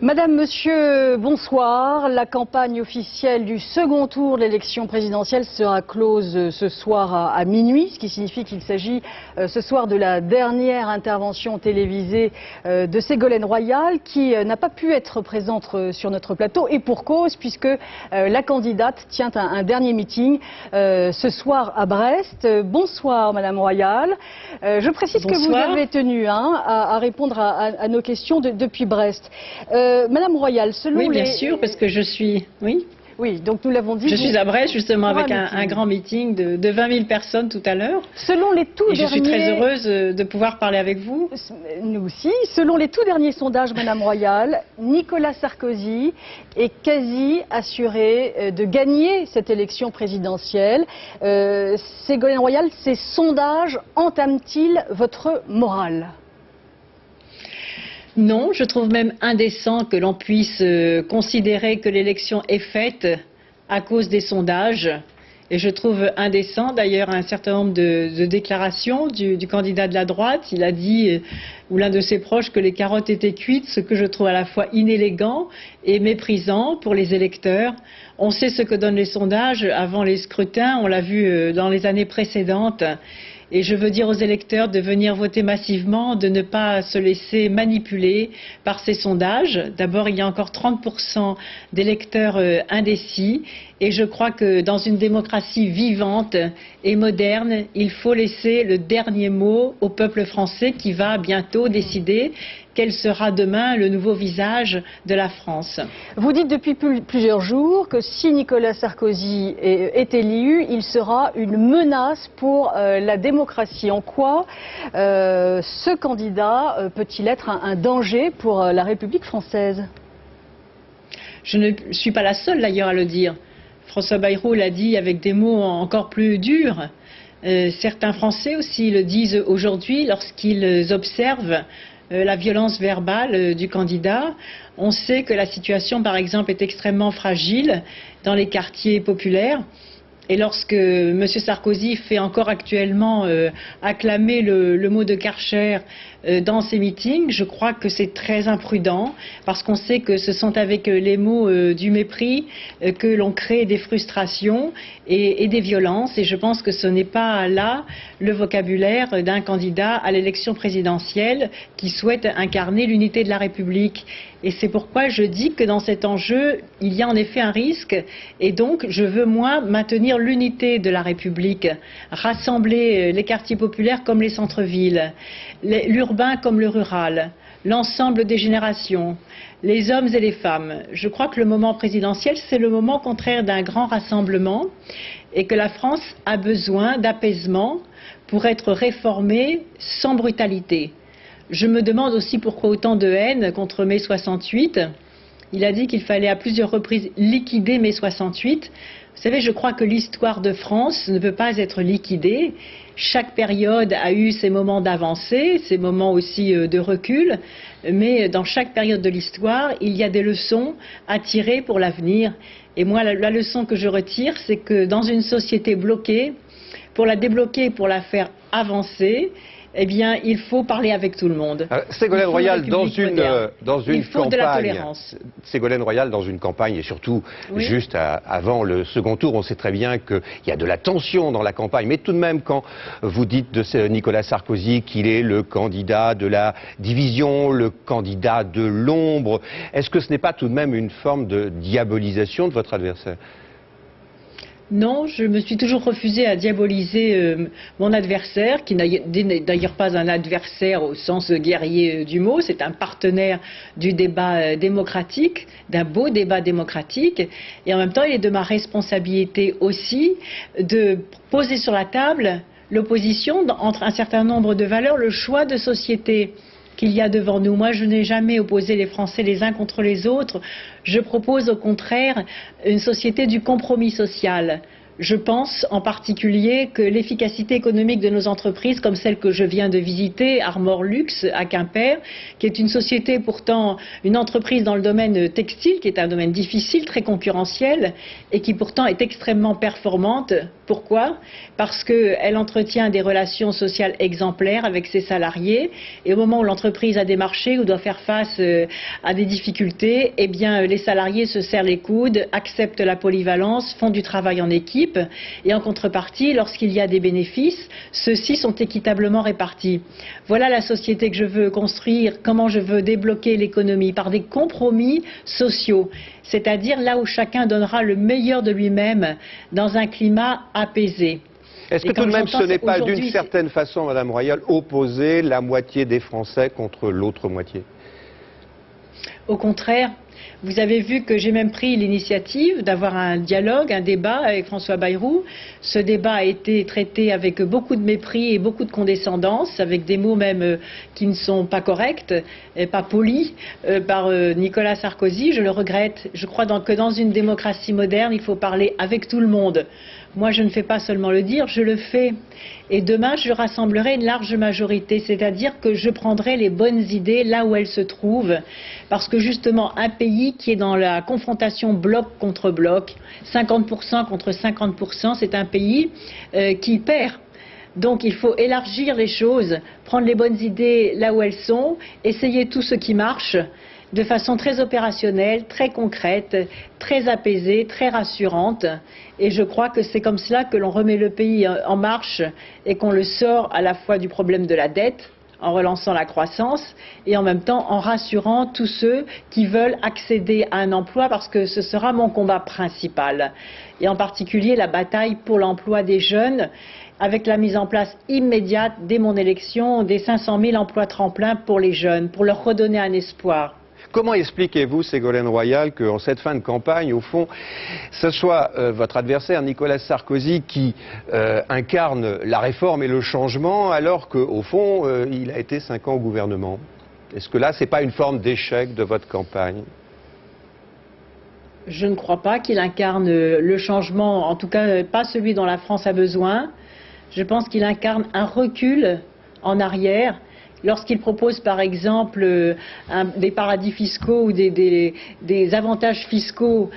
Madame, Monsieur, bonsoir. La campagne officielle du second tour de l'élection présidentielle sera close ce soir à minuit, ce qui signifie qu'il s'agit ce soir de la dernière intervention télévisée de Ségolène Royal, qui n'a pas pu être présente sur notre plateau, et pour cause, puisque la candidate tient un dernier meeting ce soir à Brest. Bonsoir Madame Royal. Je précise Bonsoir. que vous avez tenu à répondre à nos questions depuis Brest. Madame Royal, selon oui, bien les... sûr, parce que je suis... Oui, oui, donc nous l'avons dit... je suis à Brest, justement, avec un un grand meeting de 20 000 personnes tout à l'heure. Selon les tout Et derniers... je suis très heureuse de pouvoir parler avec vous. Nous aussi. Selon les tout derniers sondages, Madame Royal, Nicolas Sarkozy est quasi assuré de gagner cette élection présidentielle. Ségolène Royal, ces sondages entament-ils votre morale ? Non, je trouve même indécent que l'on puisse considérer que l'élection est faite à cause des sondages. Et je trouve indécent d'ailleurs un certain nombre de déclarations du candidat de la droite. Il a dit, ou l'un de ses proches, que les carottes étaient cuites, ce que je trouve à la fois inélégant et méprisant pour les électeurs. On sait ce que donnent les sondages avant les scrutins, on l'a vu dans les années précédentes. Et je veux dire aux électeurs de venir voter massivement, de ne pas se laisser manipuler par ces sondages. D'abord, il y a encore 30% d'électeurs indécis. Et je crois que dans une démocratie vivante et moderne, il faut laisser le dernier mot au peuple français qui va bientôt décider quel sera demain le nouveau visage de la France. Vous dites depuis plusieurs jours que si Nicolas Sarkozy est élu, il sera une menace pour la démocratie. En quoi ce candidat peut-il être un danger pour la République française? Je ne suis pas la seule d'ailleurs à le dire. François Bayrou l'a dit avec des mots encore plus durs. Certains Français aussi le disent aujourd'hui lorsqu'ils observent la violence verbale du candidat. On sait que la situation, par exemple, est extrêmement fragile dans les quartiers populaires. Et lorsque M. Sarkozy fait encore actuellement acclamer le mot de Karcher dans ses meetings, je crois que c'est très imprudent, parce qu'on sait que ce sont avec les mots du mépris que l'on crée des frustrations et des violences. Et je pense que ce n'est pas là le vocabulaire d'un candidat à l'élection présidentielle qui souhaite incarner l'unité de la République. Et c'est pourquoi je dis que dans cet enjeu, il y a en effet un risque. Et donc, je veux, moi, maintenir l'unité de la République, rassembler les quartiers populaires comme les centres-villes, l'urbain comme le rural, l'ensemble des générations, les hommes et les femmes. Je crois que le moment présidentiel, c'est le moment contraire d'un grand rassemblement et que la France a besoin d'apaisement pour être réformée sans brutalité. Je me demande aussi pourquoi autant de haine contre mai 68. Il a dit qu'il fallait à plusieurs reprises liquider mai 68. Vous savez, je crois que l'histoire de France ne peut pas être liquidée. Chaque période a eu ses moments d'avancée, ses moments aussi de recul. Mais dans chaque période de l'histoire, il y a des leçons à tirer pour l'avenir. Et moi, la leçon que je retire, c'est que dans une société bloquée, pour la débloquer, pour la faire avancer, eh bien, il faut parler avec tout le monde. Ségolène Royal, dans une campagne, Ségolène Royal, dans une campagne, et surtout juste avant le second tour, on sait très bien qu'il y a de la tension dans la campagne. Mais tout de même, quand vous dites de Nicolas Sarkozy qu'il est le candidat de la division, le candidat de l'ombre, est-ce que ce n'est pas tout de même une forme de diabolisation de votre adversaire ? Non, je me suis toujours refusée à diaboliser mon adversaire, qui n'est d'ailleurs pas un adversaire au sens guerrier du mot, c'est un partenaire du débat démocratique, d'un beau débat démocratique, et en même temps il est de ma responsabilité aussi de poser sur la table l'opposition entre un certain nombre de valeurs, le choix de société qu'il y a devant nous. Moi, je n'ai jamais opposé les Français les uns contre les autres. Je propose au contraire une société du compromis social. Je pense en particulier que l'efficacité économique de nos entreprises, comme celle que je viens de visiter, Armor Luxe à Quimper, qui est une société pourtant, une entreprise dans le domaine textile, qui est un domaine difficile, très concurrentiel, et qui pourtant est extrêmement performante. Pourquoi? Parce qu'elle entretient des relations sociales exemplaires avec ses salariés, et au moment où l'entreprise a des marchés ou doit faire face à des difficultés, eh bien les salariés se serrent les coudes, acceptent la polyvalence, font du travail en équipe, et en contrepartie, lorsqu'il y a des bénéfices, ceux-ci sont équitablement répartis. Voilà la société que je veux construire, comment je veux débloquer l'économie, par des compromis sociaux, c'est-à-dire là où chacun donnera le meilleur de lui-même dans un climat apaisé. Est-ce que tout de même ce n'est pas d'une certaine façon, Madame Royal, opposer la moitié des Français contre l'autre moitié? Au contraire, vous avez vu que j'ai même pris l'initiative d'avoir un dialogue, un débat avec François Bayrou. Ce débat a été traité avec beaucoup de mépris et beaucoup de condescendance, avec des mots même qui ne sont pas corrects, et pas polis, par Nicolas Sarkozy. Je le regrette. Je crois que dans une démocratie moderne, il faut parler avec tout le monde. Moi, je ne fais pas seulement le dire, je le fais. Et demain, je rassemblerai une large majorité, c'est-à-dire que je prendrai les bonnes idées là où elles se trouvent. Parce que justement, un pays qui est dans la confrontation bloc contre bloc, 50% contre 50%, c'est un pays qui perd. Donc il faut élargir les choses, prendre les bonnes idées là où elles sont, essayer tout ce qui marche, de façon très opérationnelle, très concrète, très apaisée, très rassurante. Et je crois que c'est comme cela que l'on remet le pays en marche et qu'on le sort à la fois du problème de la dette, en relançant la croissance, et en même temps en rassurant tous ceux qui veulent accéder à un emploi, parce que ce sera mon combat principal. Et en particulier la bataille pour l'emploi des jeunes, avec la mise en place immédiate, dès mon élection, des 500 000 emplois tremplins pour les jeunes, pour leur redonner un espoir. Comment expliquez-vous, Ségolène Royal, qu'en cette fin de campagne, au fond, ce soit votre adversaire Nicolas Sarkozy qui incarne la réforme et le changement, alors qu'au fond, il a été 5 ans au gouvernement? Est-ce que là, ce n'est pas une forme d'échec de votre campagne? Je ne crois pas qu'il incarne le changement, en tout cas pas celui dont la France a besoin. Je pense qu'il incarne un recul en arrière. Lorsqu'il propose par exemple des paradis fiscaux ou des avantages fiscaux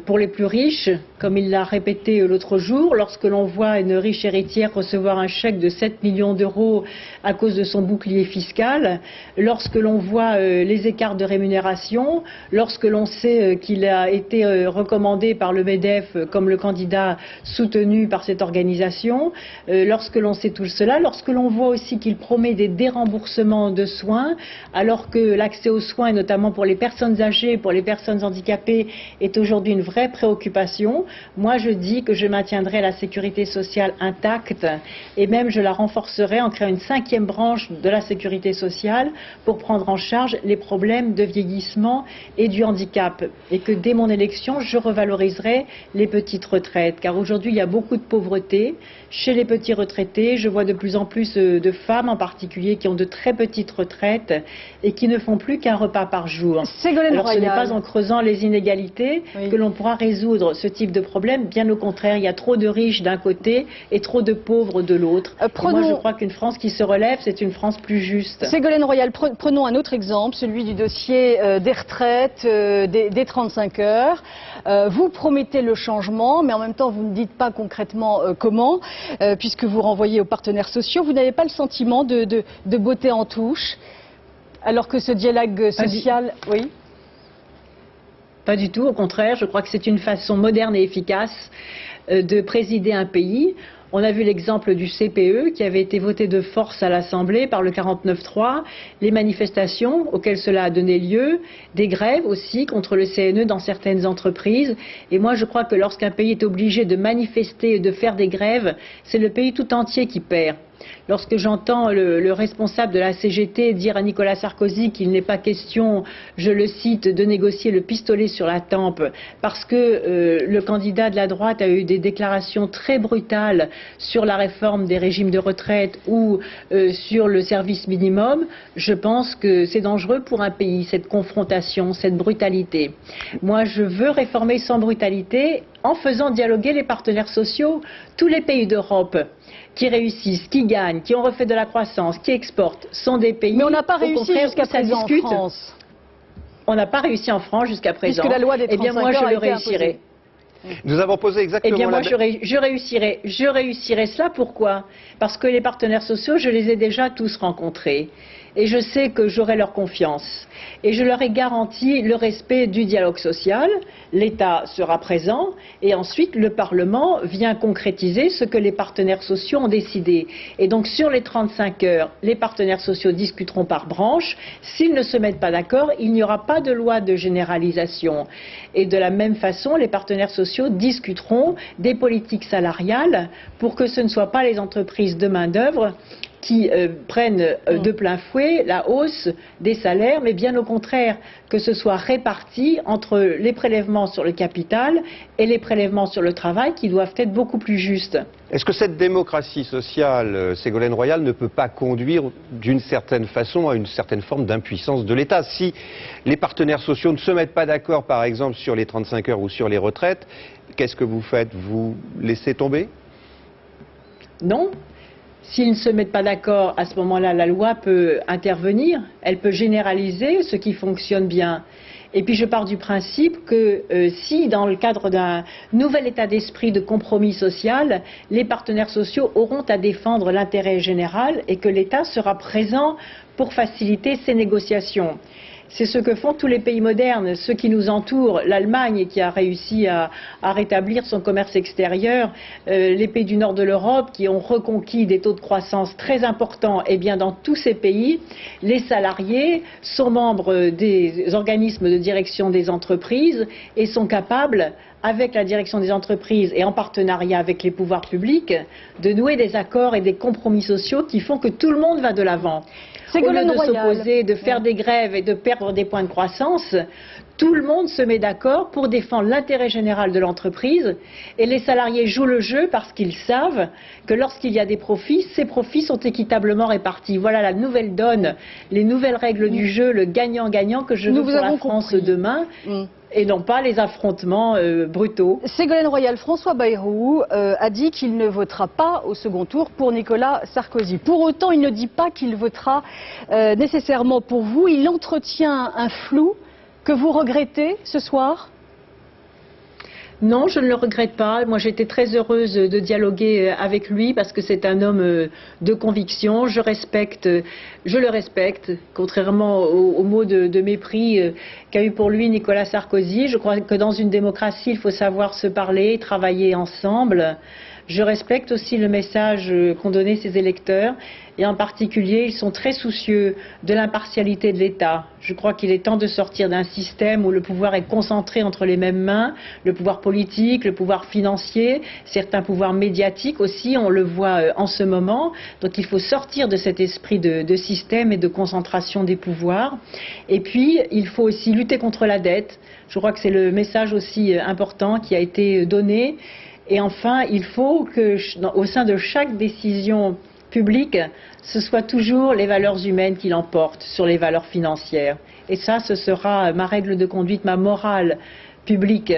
pour les plus riches, comme il l'a répété l'autre jour, lorsque l'on voit une riche héritière recevoir un chèque de 7 millions d'euros à cause de son bouclier fiscal, lorsque l'on voit les écarts de rémunération, lorsque l'on sait qu'il a été recommandé par le MEDEF comme le candidat soutenu par cette organisation, lorsque l'on sait tout cela, lorsque l'on voit aussi qu'il promet des déremboursements de soins, alors que l'accès aux soins, et notamment pour les personnes âgées, pour les personnes handicapées, est aujourd'hui une vraie préoccupation. Moi, je dis que je maintiendrai la sécurité sociale intacte et même je la renforcerai en créant une 5e branche de la sécurité sociale pour prendre en charge les problèmes de vieillissement et du handicap. Et que dès mon élection, je revaloriserai les petites retraites. Car aujourd'hui, il y a beaucoup de pauvreté chez les petits retraités. Je vois de plus en plus de femmes en particulier qui ont de très petites retraites et qui ne font plus qu'un repas par jour. Alors ce n'est pas en creusant les inégalités que l'on pourra résoudre ce type de problème. Bien au contraire, il y a trop de riches d'un côté et trop de pauvres de l'autre. Moi, je crois qu'une France qui se relève, c'est une France plus juste. Ségolène Royal, prenons un autre exemple, celui du dossier des retraites, des 35 heures. Vous promettez le changement, mais en même temps, vous ne dites pas concrètement comment, puisque vous renvoyez aux partenaires sociaux. Vous n'avez pas le sentiment de botter en touche, alors que ce dialogue social... Oui. Pas du tout, au contraire, je crois que c'est une façon moderne et efficace de présider un pays. On a vu l'exemple du CPE qui avait été voté de force à l'Assemblée par le 49.3, les manifestations auxquelles cela a donné lieu, des grèves aussi contre le CNE dans certaines entreprises. Et moi je crois que lorsqu'un pays est obligé de manifester et de faire des grèves, c'est le pays tout entier qui perd. Lorsque j'entends le responsable de la CGT dire à Nicolas Sarkozy qu'il n'est pas question, je le cite, de négocier le pistolet sur la tempe parce que le candidat de la droite a eu des déclarations très brutales sur la réforme des régimes de retraite ou sur le service minimum, je pense que c'est dangereux pour un pays, cette confrontation, cette brutalité. Moi, je veux réformer sans brutalité, en faisant dialoguer les partenaires sociaux. Tous les pays d'Europe qui réussissent, qui gagnent, qui ont refait de la croissance, qui exportent, sont des pays... Mais on n'a pas réussi jusqu'à présent en France. On n'a pas réussi en France jusqu'à présent. Puisque la loi des 35 heures, moi, je le réussirai. Nous avons posé exactement la même... je réussirai cela. Pourquoi? Parce que les partenaires sociaux, je les ai déjà tous rencontrés. Et je sais que j'aurai leur confiance. Et je leur ai garanti le respect du dialogue social. L'État sera présent. Et ensuite, le Parlement vient concrétiser ce que les partenaires sociaux ont décidé. Et donc, sur les 35 heures, les partenaires sociaux discuteront par branche. S'ils ne se mettent pas d'accord, il n'y aura pas de loi de généralisation. Et de la même façon, les partenaires sociaux discuteront des politiques salariales pour que ce ne soient pas les entreprises de main-d'œuvre qui prennent de plein fouet la hausse des salaires, mais bien au contraire, que ce soit réparti entre les prélèvements sur le capital et les prélèvements sur le travail qui doivent être beaucoup plus justes. Est-ce que cette démocratie sociale, Ségolène Royal, ne peut pas conduire d'une certaine façon à une certaine forme d'impuissance de l'État? Si les partenaires sociaux ne se mettent pas d'accord, par exemple, sur les 35 heures ou sur les retraites, qu'est-ce que vous faites? Vous laissez tomber? Non. S'ils ne se mettent pas d'accord, à ce moment-là, la loi peut intervenir, elle peut généraliser ce qui fonctionne bien. Et puis je pars du principe que si, dans le cadre d'un nouvel état d'esprit de compromis social, les partenaires sociaux auront à défendre l'intérêt général et que l'État sera présent pour faciliter ces négociations. C'est ce que font tous les pays modernes, ceux qui nous entourent, l'Allemagne qui a réussi à rétablir son commerce extérieur, les pays du nord de l'Europe qui ont reconquis des taux de croissance très importants. Et bien dans tous ces pays, les salariés sont membres des organismes de direction des entreprises et sont capables, avec la direction des entreprises et en partenariat avec les pouvoirs publics, de nouer des accords et des compromis sociaux qui font que tout le monde va de l'avant. Au lieu de s'opposer, de faire des grèves et de perdre des points de croissance, tout le monde se met d'accord pour défendre l'intérêt général de l'entreprise et les salariés jouent le jeu parce qu'ils savent que lorsqu'il y a des profits, ces profits sont équitablement répartis. Voilà la nouvelle donne, les nouvelles règles du jeu, le gagnant-gagnant que je veux pour la France demain. Et non pas les affrontements brutaux. Ségolène Royal, François Bayrou a dit qu'il ne votera pas au second tour pour Nicolas Sarkozy. Pour autant, il ne dit pas qu'il votera nécessairement pour vous. Il entretient un flou que vous regrettez ce soir ? Non, je ne le regrette pas. Moi, j'étais très heureuse de dialoguer avec lui parce que c'est un homme de conviction. Je le respecte, contrairement aux mots de mépris qu'a eu pour lui Nicolas Sarkozy. Je crois que dans une démocratie, il faut savoir se parler, travailler ensemble. Je respecte aussi le message qu'ont donné ses électeurs et en particulier, ils sont très soucieux de l'impartialité de l'État. Je crois qu'il est temps de sortir d'un système où le pouvoir est concentré entre les mêmes mains, le pouvoir politique, le pouvoir financier, certains pouvoirs médiatiques aussi, on le voit en ce moment. Donc il faut sortir de cet esprit de système et de concentration des pouvoirs. Et puis, il faut aussi lutter contre la dette. Je crois que c'est le message aussi important qui a été donné. Et enfin, il faut que, au sein de chaque décision publique, ce soit toujours les valeurs humaines qui l'emportent sur les valeurs financières. Et ça, ce sera ma règle de conduite, ma morale publique,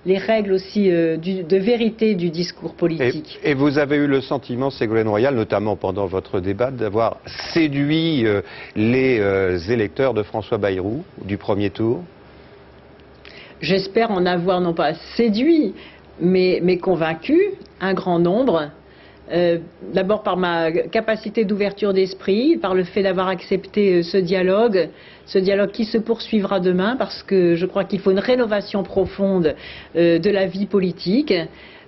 les règles aussi de vérité du discours politique. Et vous avez eu le sentiment, Ségolène Royal, notamment pendant votre débat, d'avoir séduit les électeurs de François Bayrou du premier tour? J'espère en avoir non pas séduit, mais convaincu, un grand nombre. D'abord par ma capacité d'ouverture d'esprit, par le fait d'avoir accepté ce dialogue qui se poursuivra demain, parce que je crois qu'il faut une rénovation profonde de la vie politique.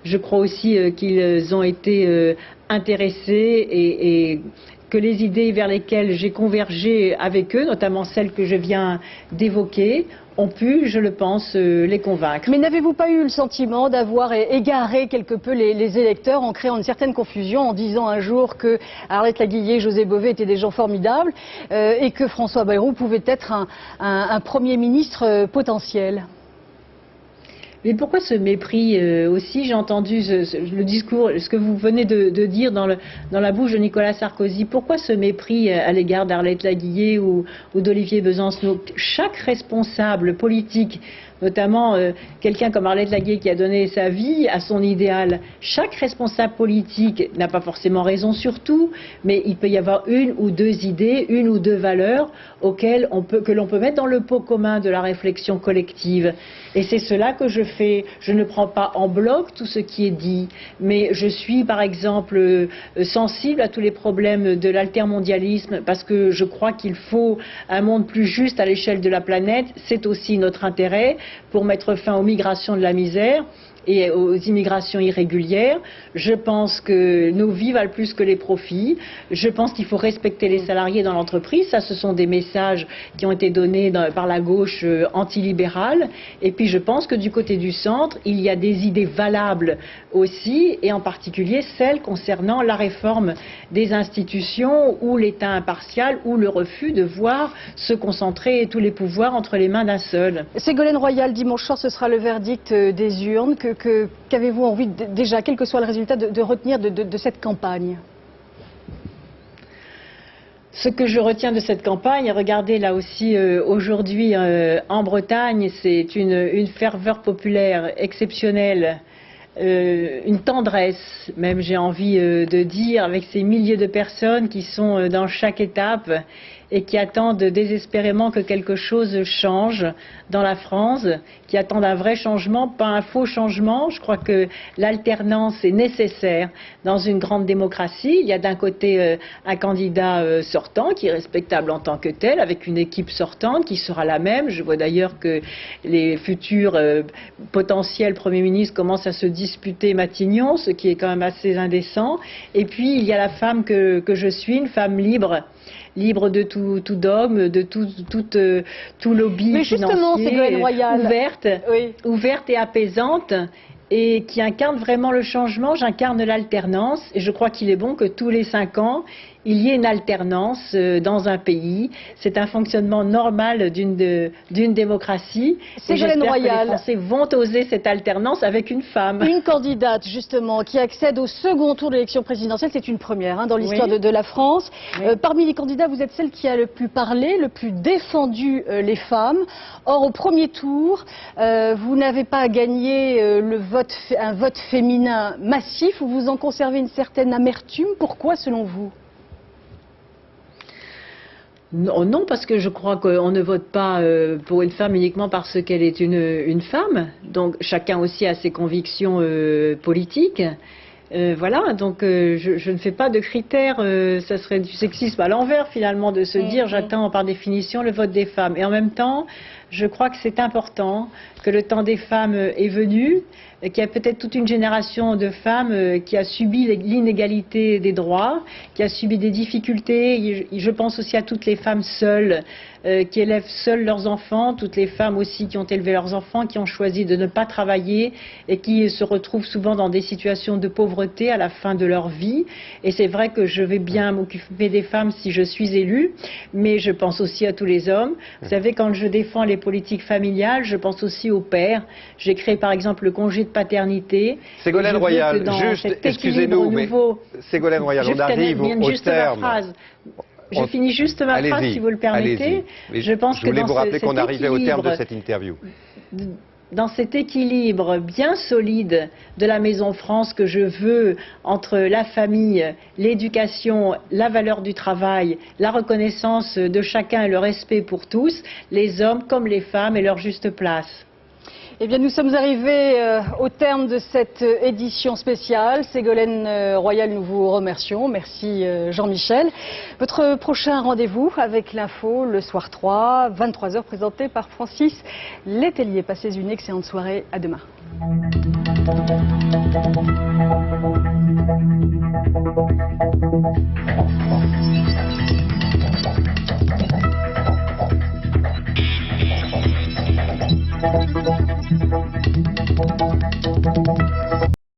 Je crois aussi qu'ils ont été intéressés et que les idées vers lesquelles j'ai convergé avec eux, notamment celles que je viens d'évoquer, ont pu, je le pense, les convaincre. Mais n'avez-vous pas eu le sentiment d'avoir égaré quelque peu les électeurs en créant une certaine confusion, en disant un jour que Arlette Laguiller, José Bové étaient des gens formidables et que François Bayrou pouvait être un Premier ministre potentiel ? Mais pourquoi ce mépris aussi? J'ai entendu le discours, ce que vous venez de dire dans la bouche de Nicolas Sarkozy. Pourquoi ce mépris à l'égard d'Arlette Laguiller ou d'Olivier Besancenot? Chaque responsable politique notamment quelqu'un comme Arlette Laguet qui a donné sa vie à son idéal. Chaque responsable politique n'a pas forcément raison sur tout, mais il peut y avoir une ou deux idées, une ou deux valeurs que l'on peut mettre dans le pot commun de la réflexion collective. Et c'est cela que je fais. Je ne prends pas en bloc tout ce qui est dit, mais je suis par exemple sensible à tous les problèmes de l'altermondialisme parce que je crois qu'il faut un monde plus juste à l'échelle de la planète. C'est aussi notre intérêt pour mettre fin aux migrations de la misère et aux immigrations irrégulières. Je pense que nos vies valent plus que les profits. Je pense qu'il faut respecter les salariés dans l'entreprise. Ça, ce sont des messages qui ont été donnés par la gauche antilibérale. Et puis, je pense que du côté du centre, il y a des idées valables aussi, et en particulier celles concernant la réforme des institutions ou l'État impartial ou le refus de voir se concentrer tous les pouvoirs entre les mains d'un seul. Ségolène Royal, dimanche soir, ce sera le verdict des urnes. Qu'avez-vous envie, déjà, quel que soit le résultat, de retenir de cette campagne? Ce que je retiens de cette campagne, regardez là aussi aujourd'hui en Bretagne, c'est une ferveur populaire exceptionnelle, une tendresse, même j'ai envie de dire, avec ces milliers de personnes qui sont dans chaque étape et qui attendent désespérément que quelque chose change dans la France, qui attendent un vrai changement, pas un faux changement. Je crois que l'alternance est nécessaire dans une grande démocratie. Il y a d'un côté un candidat sortant qui est respectable en tant que tel, avec une équipe sortante qui sera la même. Je vois d'ailleurs que les futurs potentiels premiers ministres commencent à se disputer Matignon, ce qui est quand même assez indécent. Et puis il y a la femme que je suis, une femme libre de tout dogme, de tout lobby financier, ouverte et apaisante, et qui incarne vraiment le changement. J'incarne l'alternance, et je crois qu'il est bon que tous les 5 ans, il y ait une alternance dans un pays. C'est un fonctionnement normal d'une démocratie. Ségolène Royal, que les Français vont oser cette alternance avec une femme. Une candidate, justement, qui accède au second tour de l'élection présidentielle. C'est une première dans l'histoire de la France. Oui. Parmi les candidats, vous êtes celle qui a le plus parlé, le plus défendu les femmes. Or, au premier tour, vous n'avez pas gagné un vote féminin massif, où vous en conservez une certaine amertume. Pourquoi, selon vous ? Non, parce que je crois qu'on ne vote pas pour une femme uniquement parce qu'elle est une femme. Donc chacun aussi a ses convictions politiques. Voilà, donc je ne fais pas de critères, ça serait du sexisme à l'envers finalement de se dire j'attends par définition le vote des femmes. Et en même temps, je crois que c'est important que le temps des femmes est venu, qu'il y a peut-être toute une génération de femmes qui a subi l'inégalité des droits, qui a subi des difficultés. Je pense aussi à toutes les femmes seules, qui élèvent seules leurs enfants, toutes les femmes aussi qui ont élevé leurs enfants, qui ont choisi de ne pas travailler et qui se retrouvent souvent dans des situations de pauvreté à la fin de leur vie. Et c'est vrai que je vais bien m'occuper des femmes si je suis élue, mais je pense aussi à tous les hommes. Vous savez, quand je défends les politiques familiales, je pense aussi aux pères. J'ai créé par exemple le congé de paternité. Ségolène Royal, juste, excusez-nous, mais Ségolène Royal, on arrive au terme. Je finis juste ma phrase, si vous le permettez. Je voulais vous rappeler qu'on arrivait au terme de cette interview. Dans cet équilibre bien solide de la Maison France que je veux entre la famille, l'éducation, la valeur du travail, la reconnaissance de chacun et le respect pour tous, les hommes comme les femmes et leur juste place. Eh bien, nous sommes arrivés au terme de cette édition spéciale. Ségolène Royal, nous vous remercions. Merci Jean-Michel. Votre prochain rendez-vous avec l'info, le soir 3, 23h, présenté par Francis Letellier. Passez une excellente soirée. À demain. Thank you.